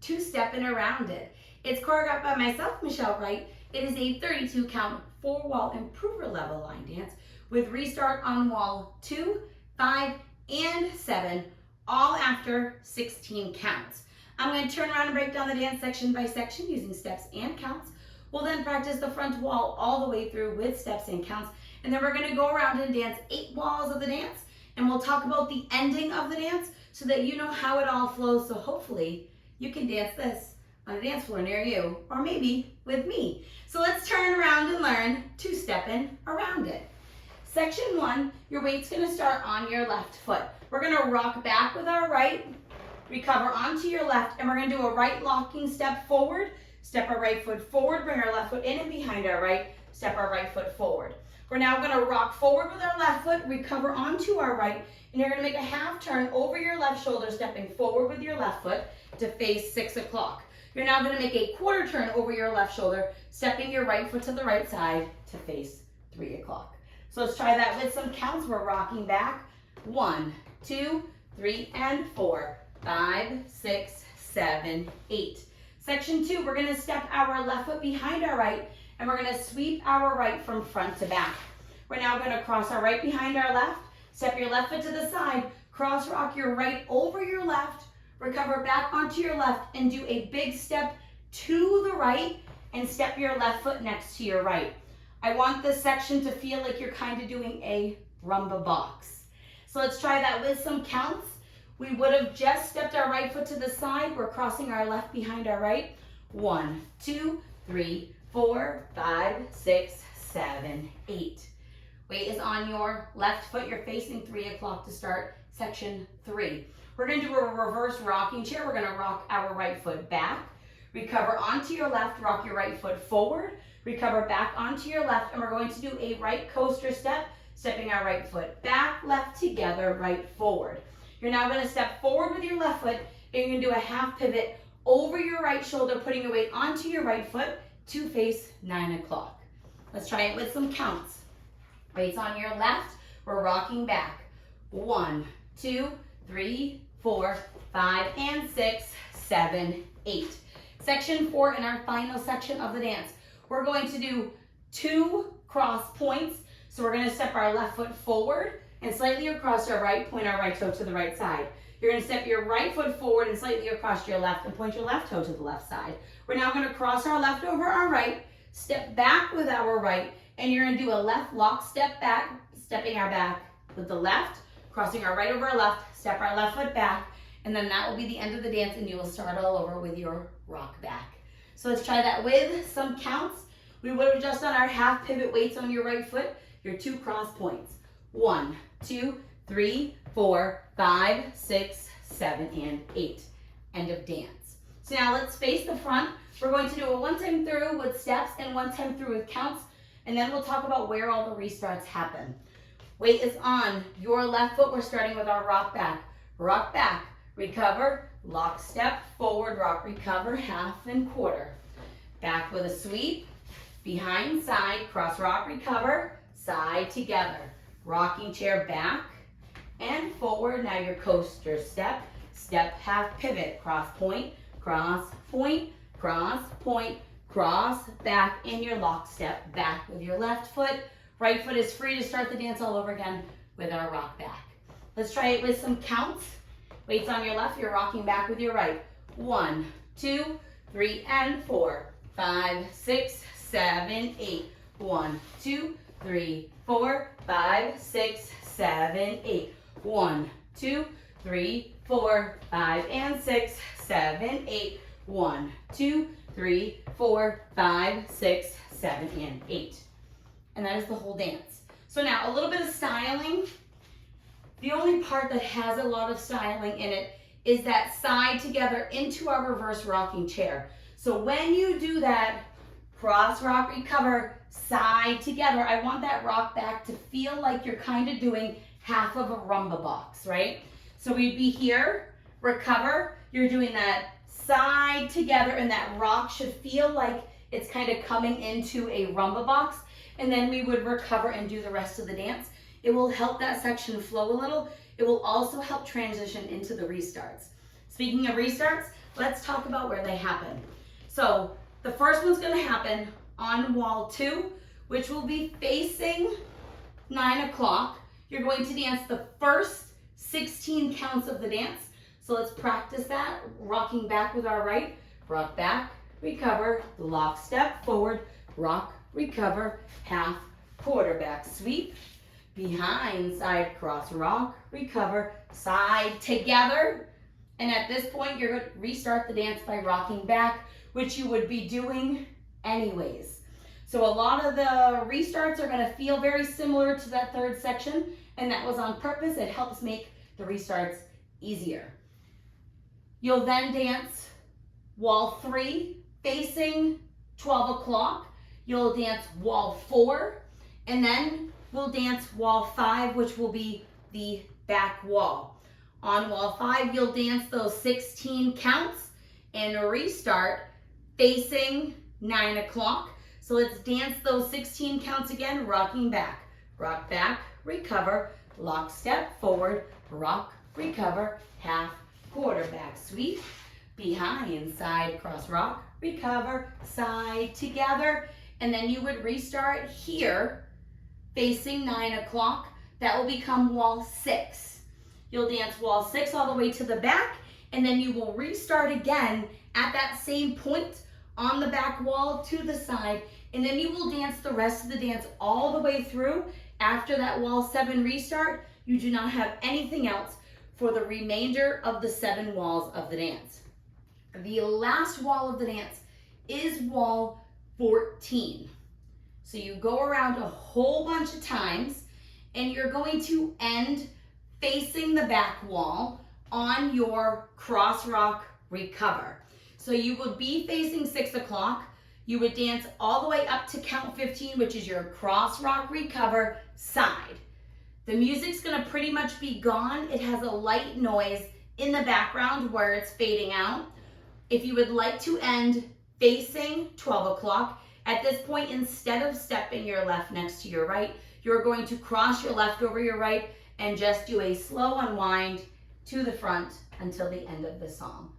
two-stepping around it. It's choreographed by myself, Michelle Wright. It is a 32 count, 4-wall improver level line dance with restart on wall 2, 5, and 7, all after 16 counts. I'm going to turn around and break down the dance section by section using steps and counts. We'll then practice the front wall all the way through with steps and counts, and then we're going to go around and dance 8 walls of the dance, and we'll talk about the ending of the dance so that you know how it all flows, so hopefully you can dance this on a dance floor near you, or maybe with me. So let's turn around and learn two-stepping around it. Section 1, your weight's going to start on your left foot. We're going to rock back with our right, recover onto your left, and we're going to do a right locking step forward, step our right foot forward, bring our left foot in and behind our right, step our right foot forward. We're now going to rock forward with our left foot, recover onto our right, and you're going to make a half turn over your left shoulder, stepping forward with your left foot to face 6 o'clock. You're now going to make a quarter turn over your left shoulder, stepping your right foot to the right side to face 3 o'clock. So let's try that with some counts. We're rocking back. 1, 2, 3, and 4, 5, 6, 7, 8. Section 2, we're going to step our left foot behind our right, and we're going to sweep our right from front to back. We're now going to cross our right behind our left, step your left foot to the side, cross rock your right over your left, recover back onto your left, and do a big step to the right, and step your left foot next to your right. I want this section to feel like you're kind of doing a rumba box. So let's try that with some counts. We would have just stepped our right foot to the side. We're crossing our left behind our right. 1, 2, 3, 4, 5, 6, 7, 8. Weight is on your left foot. You're facing 3 o'clock to start section 3. We're going to do a reverse rocking chair. We're going to rock our right foot back, recover onto your left, rock your right foot forward, recover back onto your left, and we're going to do a right coaster step, stepping our right foot back, left together, right forward. You're now going to step forward with your left foot, and you're going to do a half pivot over your right shoulder, putting your weight onto your right foot to face 9 o'clock. Let's try it with some counts. Weight's on your left. We're rocking back. 1, 2, 3, 4, 5, and 6, 7, 8. Section 4 in our final section of the dance. We're going to do 2 cross points. So we're going to step our left foot forward and slightly across our right, point our right toe to the right side. You're going to step your right foot forward and slightly across your left and point your left toe to the left side. We're now going to cross our left over our right, step back with our right, and you're going to do a left lock step back, stepping our back with the left, crossing our right over our left, step our left foot back, and then that will be the end of the dance, and you will start all over with your rock back. So let's try that with some counts. We would have just done our half pivot weights on your right foot, your 2 cross points. 1, 2, 3, 4, 5, 6, 7, and 8. End of dance. So now let's face the front. We're going to do a 1 time through with steps and 1 time through with counts, and then we'll talk about where all the restarts happen. Weight is on your left foot. We're starting with our rock back, recover, lock step, forward, rock, recover, half and quarter. Back with a sweep, behind, side, cross, rock, recover, side together. Rocking chair back and forward. Now your coaster step, step, half pivot, cross point, cross point, cross point, cross, back, and your lock step back with your left foot. Right foot is free to start the dance all over again with our rock back. Let's try it with some counts. Weights on your left, you're rocking back with your right. 1, 2, 3, and 4, 5, 6, 7, 8. 1, 2, 3, 4, 5, 6, 7, 8. 1, 2, 3, 4, 5, and 6, 7, 8. 1, 2, 3, 4, 5, 6, 7, and 8. And that is the whole dance. So now a little bit of styling. The only part that has a lot of styling in it is that side together into our reverse rocking chair. So when you do that, cross, rock, recover, side together, I want that rock back to feel like you're kind of doing half of a rumba box, right? So we'd be here, recover, you're doing that side together, and that rock should feel like it's kind of coming into a rumba box, and then we would recover and do the rest of the dance. It will help that section flow a little. It will also help transition into the restarts. Speaking of restarts, let's talk about where they happen. So the first one's gonna happen on wall 2, which will be facing 9 o'clock. You're going to dance the first 16 counts of the dance. So let's practice that, rocking back with our right. Rock back, recover, lock step, forward, rock, recover, half, quarterback sweep, behind, side, cross, rock, recover, side, together. And at this point, you're going to restart the dance by rocking back, which you would be doing anyways. So a lot of the restarts are going to feel very similar to that third section, and that was on purpose. It helps make the restarts easier. You'll then dance wall 3 facing 12 o'clock. You'll dance wall 4, and then we'll dance wall 5, which will be the back wall. On wall 5, you'll dance those 16 counts and restart facing 9 o'clock. So let's dance those 16 counts again, rocking back. Rock back, recover, lock step, forward, rock, recover, half, quarterback sweep, behind, side, cross, rock, recover, side, together. And then you would restart here, facing 9 o'clock. That will become wall 6. You'll dance wall 6 all the way to the back, and then you will restart again at that same point on the back wall to the side, and then you will dance the rest of the dance all the way through. After that wall 7 restart, you do not have anything else for the remainder of the 7 walls of the dance. The last wall of the dance is wall 14. So you go around a whole bunch of times, and you're going to end facing the back wall on your cross rock recover. So you would be facing 6 o'clock. You would dance all the way up to count 15, which is your cross rock recover side. The music's gonna pretty much be gone. It has a light noise in the background where it's fading out. If you would like to end facing 12 o'clock, at this point, instead of stepping your left next to your right, you're going to cross your left over your right and just do a slow unwind to the front until the end of the song.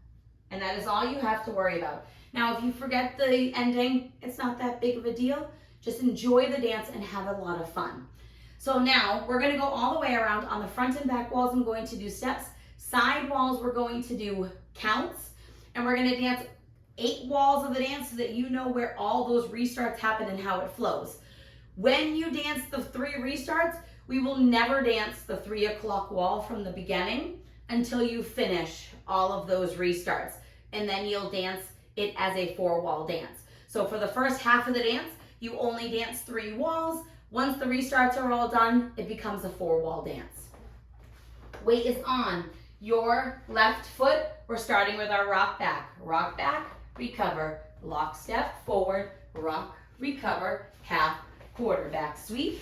And that is all you have to worry about. Now, if you forget the ending, it's not that big of a deal. Just enjoy the dance and have a lot of fun. So now we're gonna go all the way around. On the front and back walls, I'm going to do steps. Side walls, we're going to do counts. And we're gonna dance 8 walls of the dance so that you know where all those restarts happen and how it flows. When you dance the 3 restarts, we will never dance the 3 o'clock wall from the beginning until you finish all of those restarts. And then you'll dance it as a 4 wall dance. So for the first half of the dance, you only dance 3 walls. Once the restarts are all done, it becomes a 4 wall dance. Weight is on your left foot. We're starting with our rock back, recover, lock step, forward, rock, recover, half, quarterback sweep,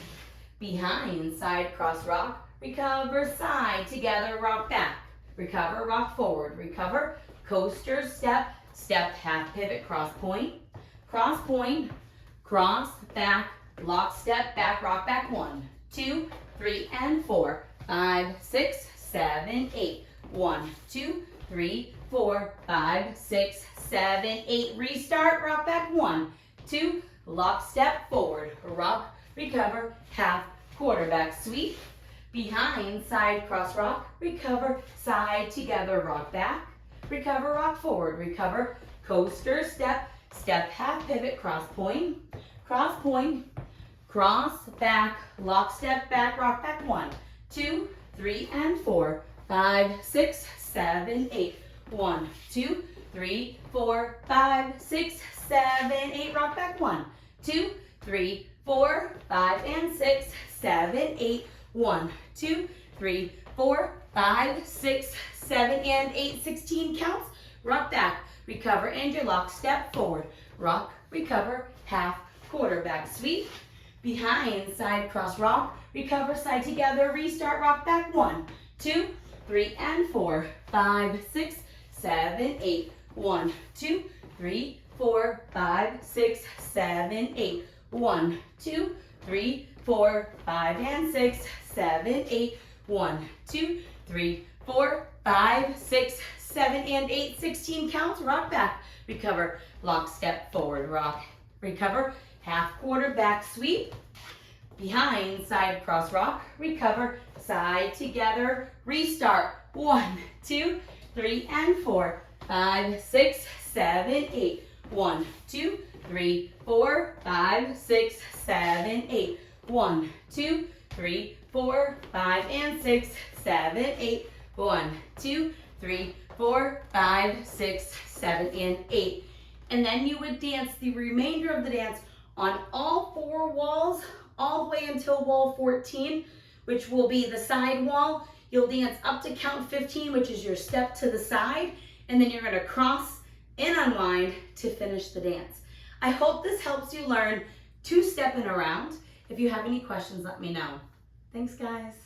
behind, side, cross, rock, recover, side, together, rock back, recover, rock forward, recover, coaster, step, step, half pivot, cross, point, cross, back, lock step, back, rock back, 1, 2, 3, and 4, 5, 6, 7, 8, 1, 2, 3, 4, 5, 6, 7, 8, restart, rock back, 1, 2, lock step, forward, rock, recover, half, quarterback sweep, behind, side, cross, rock, recover, side, together, rock back, recover, rock forward, recover, coaster, step, step, half pivot, cross, back, lock step, back, rock back, 1, 2, 3, and 4, 5, 6, 7, 8, 1, 2, 3, 4, 5, 6, 7, 8, rock back, 1, 2, 3, 4, 5, and 6, 7, 8, 1, 2, 3, 4, 5, 6, 7, and 8, 16 counts, rock back, recover, and your lock step, forward, rock, recover, half, quarterback sweep, behind, side, cross, rock, recover, side, together, restart, rock back, 1, 2, 3, and 4, 5, 6, 7, 8, 1, 2, 3, 4, 5, 6, 7, 8, 1, 2, 3, 4, 5, and 6, 7, 8, 1, 2, 3, 4, 5, 6, 7, and 8. 16 counts. Rock back. Recover. Lock, step, forward, rock. Recover. Half quarter back sweep. Behind, side, cross, rock. Recover. Side, together. Restart. 1, 2, 3, and 4. 5, 6, 7, 8. 1, 2, 3, 4, 5, 6, 7, 8. 1, 2, 3, 4, 5, and 6, 7, 8. 1, 2, 3, 4, 5, 6, 7, and 8. And then you would dance the remainder of the dance on all 4 walls, all the way until wall 14, which will be the side wall. You'll dance up to count 15, which is your step to the side, and then you're going to cross and unwind to finish the dance. I hope this helps you learn 2-stepping around. If you have any questions, let me know. Thanks, guys.